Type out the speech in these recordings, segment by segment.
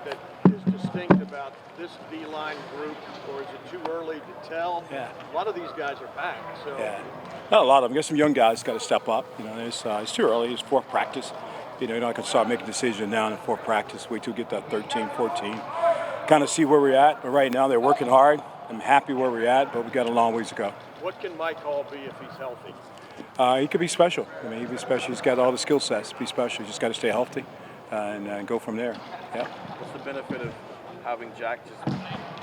that is distinct about this D-line group, or is it too early to tell? Yeah. A lot of these guys are back, so. Yeah, not a lot of them. Got some young guys got to step up. It's too early. It's fourth practice. You're not going to start making decisions now in fourth practice. Wait till we get that 13, 14. Kind of see where we're at. But right now they're working hard. I'm happy where we're at, but we got a long ways to go. What can Mike Hall be if he's healthy? He could be special. He'd be special. He's got all the skill sets to be special. He's just got to stay healthy and go from there. Yeah. What's the benefit of having Jack just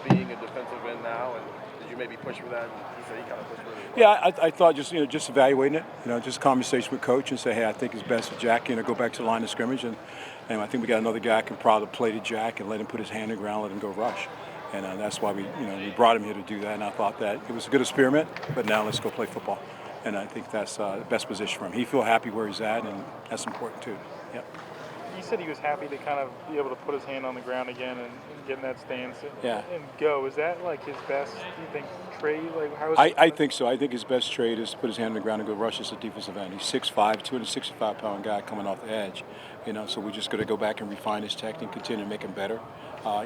being a defensive end now? And did you maybe push for that? He said he kind of pushed for it. Yeah, I thought just evaluating it. Just a conversation with coach and say, hey, I think it's best for Jack. Go back to the line of scrimmage, and I think we got another guy can probably play to Jack and let him put his hand in the ground, let him go rush. And that's why we brought him here to do that. And I thought that it was a good experiment, but now let's go play football. And I think that's the best position for him. He feel happy where he's at, and that's important too. Yep. He said he was happy to kind of be able to put his hand on the ground again and get in that stance Yeah. and go. Is that like his best, do you think, trade? Like, how is I think so. I think his best trade is to put his hand on the ground and go rush as a defensive end. He's 6'5", 265-pound guy coming off the edge. So we're just going to go back and refine his technique, continue to make him better.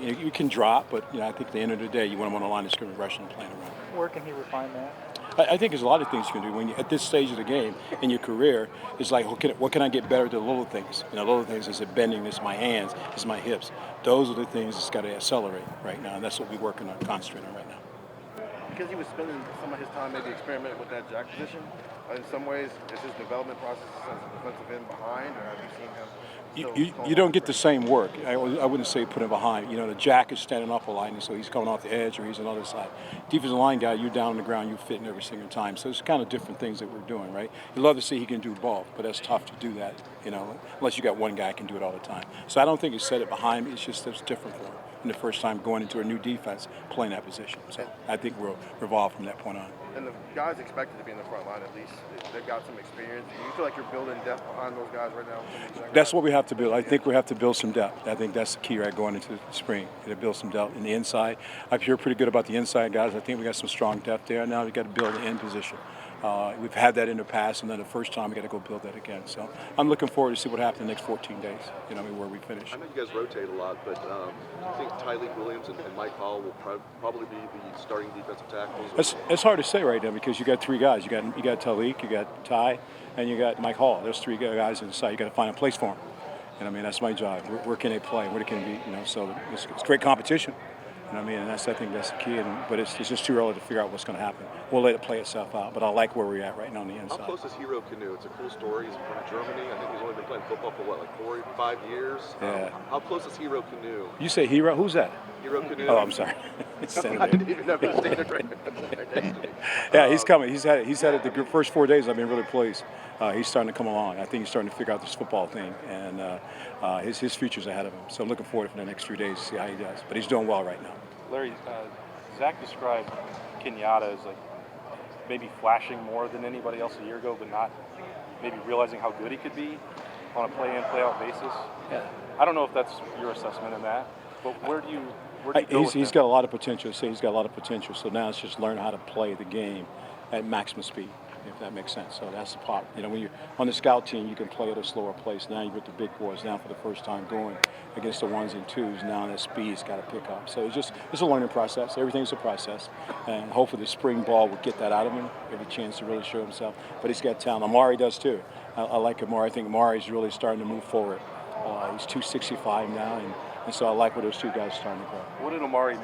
You can drop, but I think at the end of the day, you want him on the line of scrimmage rushing and playing around. Where can he refine that? I think there's a lot of things you can do when at this stage of the game in your career. It's like, what can I get better at the little things? Little things is it bending, it's my hands, it's my hips. Those are the things that's got to accelerate right now, and that's what we're working on, concentrating on right now. Because he was spending some of his time maybe experimenting with that Jack position. In some ways, is his development process as a defensive end behind, or have you seen him? You don't get the same work. I wouldn't say put him behind. The Jack is standing up a line, so he's coming off the edge or he's on the other side. Defensive line guy, you're down on the ground, you're fitting every single time. So it's kind of different things that we're doing, right? You'd love to see he can do both, but that's tough to do that, unless you got one guy who can do it all the time. So I don't think he set it behind me. It's just it's different for him. In the first time going into a new defense, playing that position. So I think we'll revolve from that point on. And the guys expected to be in the front line at least. They've got some experience. Do you feel like you're building depth behind those guys right now? That's what we have to build. I think we have to build some depth. I think that's the key right going into the spring. To build some depth in the inside. I feel pretty good about the inside guys. I think we got some strong depth there. Now we got to build the end position. We've had that in the past, and then the first time we got to go build that again. So I'm looking forward to see what happens in the next 14 days. Where we finish. I know you guys rotate a lot, but I think Tyleek Williams and Mike Hall will probably be the starting defensive tackles. It's hard to say right now because you got three guys. You got Tyleek, you got Ty, and you got Mike Hall. There's three guys inside. You got to find a place for them. And that's my job. Where can they play? Where can they be? So it's great competition. And I think that's the key. But it's just too early to figure out what's going to happen. We'll let it play itself out. But I like where we're at right now on the inside. How close is Hero Canoe? It's a cool story. He's from Germany. I think he's only been playing football for like 4 or 5 years. Yeah. How close is Hero Canoe? You say Hero? Who's that? Hero Canoe. Oh, I'm sorry. I didn't even know he was standing right next to me. Yeah, he's coming. He's had it the first 4 days. I've been really pleased. He's starting to come along. I think he's starting to figure out this football thing, and his future's ahead of him. So I'm looking forward for the next few days to see how he does. But he's doing well right now. Larry, Zach described Kenyatta as like maybe flashing more than anybody else a year ago, but not maybe realizing how good he could be on a play-in, play-out basis. Yeah. I don't know if that's your assessment in that, but where do you go with He's him? got a lot of potential. He's got a lot of potential. So now it's just learn how to play the game at maximum speed, if that makes sense. So that's the part. When you're on the scout team, you can play at a slower pace. Now you're with the big boys. Now for the first time going against the ones and twos, now that speed's got to pick up. So it's a learning process. Everything's a process, and hopefully the spring ball will get that out of him. Give a chance to really show himself. But he's got talent. Amari does too. I like Amari. I think Amari's really starting to move forward. He's 265 now, and so I like where those two guys are starting to go. What did Amari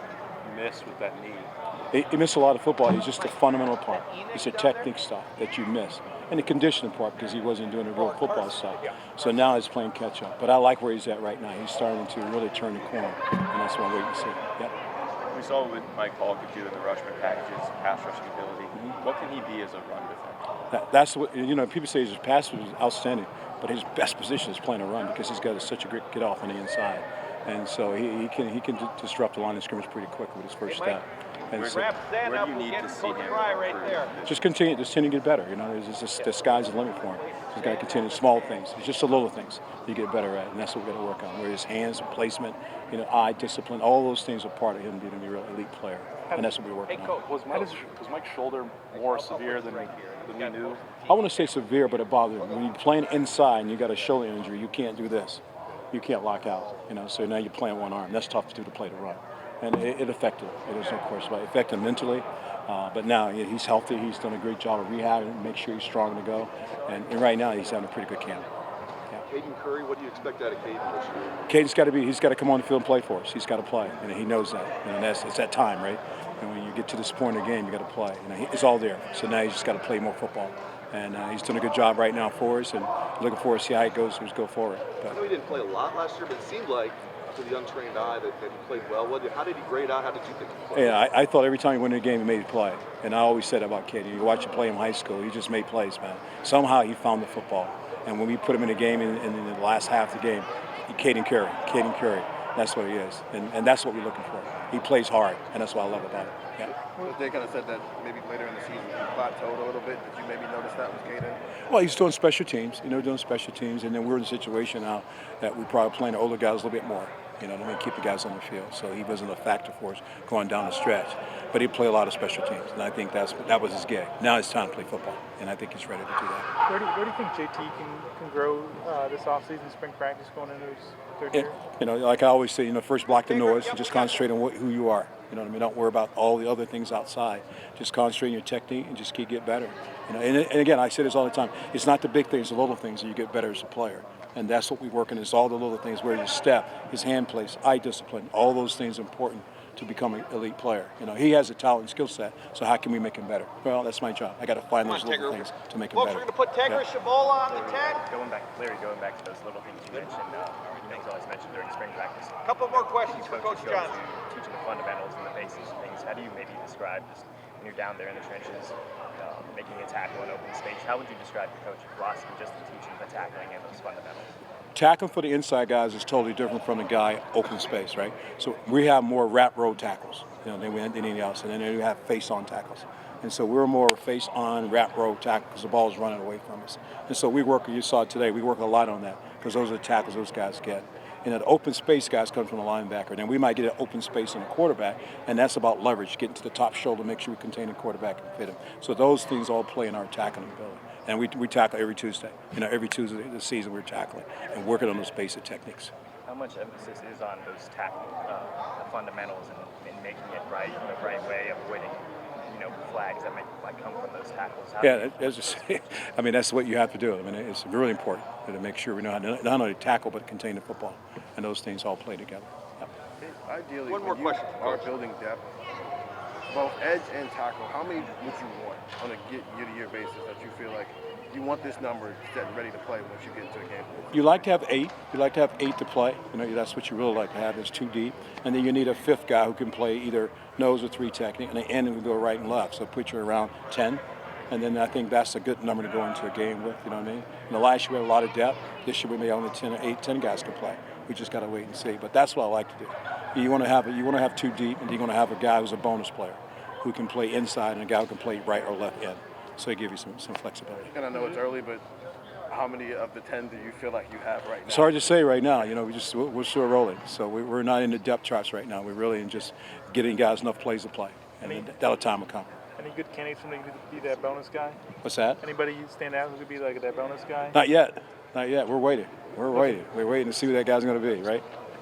miss with that knee? He missed a lot of football. He's just a fundamental part. It's the technique stuff that you miss. And the conditioning part because he wasn't doing the real football stuff. So now he's playing catch up. But I like where he's at right now. He's starting to really turn the corner. And that's what I'm waiting to see. Yep. We saw what Mike Hall could do in the rushman packages, pass rushing ability. What can he be as a run defender? That's what, people say his pass was outstanding. But his best position is playing a run because he's got such a great get off on the inside. And so he can disrupt the line of scrimmage pretty quick with his first step. And so, where do you need to see him improve? just continue to get better. The sky's the limit for him. He's got to continue small things. It's just the little things you get better at, and that's what we've got to work on. Where his hands, placement, eye discipline, all those things are part of him being a real elite player, and that's what we're working on. Was Mike's shoulder more severe than we knew? I want to say severe, but it bothered him. When you're playing inside and you got a shoulder injury, you can't do this. you can't lock out. So now you're playing one arm. That's tough to do to play the run, and it affected him. There's no question about it. It affected him mentally. But now he's healthy. He's done a great job of rehabbing, make sure he's strong to go. And right now he's having a pretty good camp. Caden Curry, what do you expect out of Caden this year? He's got to come on the field and play for us. He's got to play, and he knows that. It's that time, right? And when you get to this point of the game, you got to play. It's all there. So now he's just got to play more football. And he's doing a good job right now for us, and looking forward to see how it goes as we go forward. But I know he didn't play a lot last year, but it seemed like to the untrained eye that he played well. How did he grade out? How did you think he played? Yeah, I thought every time he went in the game, he made a play. And I always said about Kaden. You watch him play in high school, he just made plays, man. Somehow he found the football. And when we put him in the game in the last half of the game, Caden Curry, that's what he is. And that's what we're looking for. He plays hard, and that's what I love about him. Yeah. Well, they kind of said that maybe later in the season he plateaued a little bit. Did you maybe notice that with Caden? Well, he's doing special teams, doing special teams. And then we're in a situation now that we're probably playing the older guys a little bit more. Keep the guys on the field. So he wasn't a factor for us going down the stretch. But he played a lot of special teams, and I think that was his gig. Now it's time to play football, and I think he's ready to do that. Where do you think JT can grow this offseason, spring practice, going into his third year? Like I always say, first block the noise and just concentrate on who you are. Don't worry about all the other things outside. Just concentrate on your technique and just keep getting better. And again, I say this all the time. It's not the big things, the little things that you get better as a player. And that's what we work on, is all the little things, where his step, his hand place, eye discipline, all those things are important to become an elite player. He has a talent and skill set, so how can we make him better? Well, that's my job. I got to find those little things to make him better. Folks, we're going to put Tegra Shabola on the 10. Going back to those little things you mentioned, things always mentioned during spring practice. A couple more questions for Coach Coaches go Johnson. to teaching the fundamentals and the basics and things. How do you maybe describe just when you're down there in the trenches, making a tackle in open space? How would you describe your coaching philosophy, just in teaching the tackling and those fundamentals? Tackling for the inside guys is totally different from the guy open space, right? So we have more wrap road tackles, than anything else, and then we have face-on tackles. And so we're more face-on wrap road tackle because the ball is running away from us. And so you saw it today, we work a lot on that because those are the tackles those guys get. And the open space guys come from the linebacker. Then we might get an open space in the quarterback, and that's about leverage, getting to the top shoulder, make sure we contain the quarterback and fit him. So those things all play in our tackling ability. And we tackle every Tuesday. Every Tuesday of the season we're tackling and working on those basic techniques. How much emphasis is on those tackling the fundamentals and making it right, the right way, avoiding flags that might come from those tackles? That's what you have to do. It's really important to make sure we know how to not only tackle but contain the football, and those things all play together. Yep. Ideally, One more when question, you are building depth, both edge and tackle, how many would you want on a year-to-year basis that you feel like you want this number set and ready to play once you get into the game? You like to have 8. You like to have 8 to play. That's what you really like to have, is 2 deep. And then you need a 5th guy who can play either nose or 3 technique, and the end will go right and left. So put you around 10. And then I think that's a good number to go into a game with, you know what I mean? And the last year we had a lot of depth. This year we may only 10 guys can play. We just got to wait and see. But that's what I like to do. You want to have 2 deep, and you're going to have a guy who's a bonus player who can play inside and a guy who can play right or left end. So they give you some flexibility. And I know it's early, but how many of the 10 do you feel like you have right now? It's hard to say right now. We're still rolling. So we're not in the depth charts right now. We're really in just getting guys enough plays to play. And that time will come. Any good candidates for me to be that bonus guy? What's that? Anybody you stand out who could be like that bonus guy? Not yet. We're waiting. We're waiting to see who that guy's going to be, right?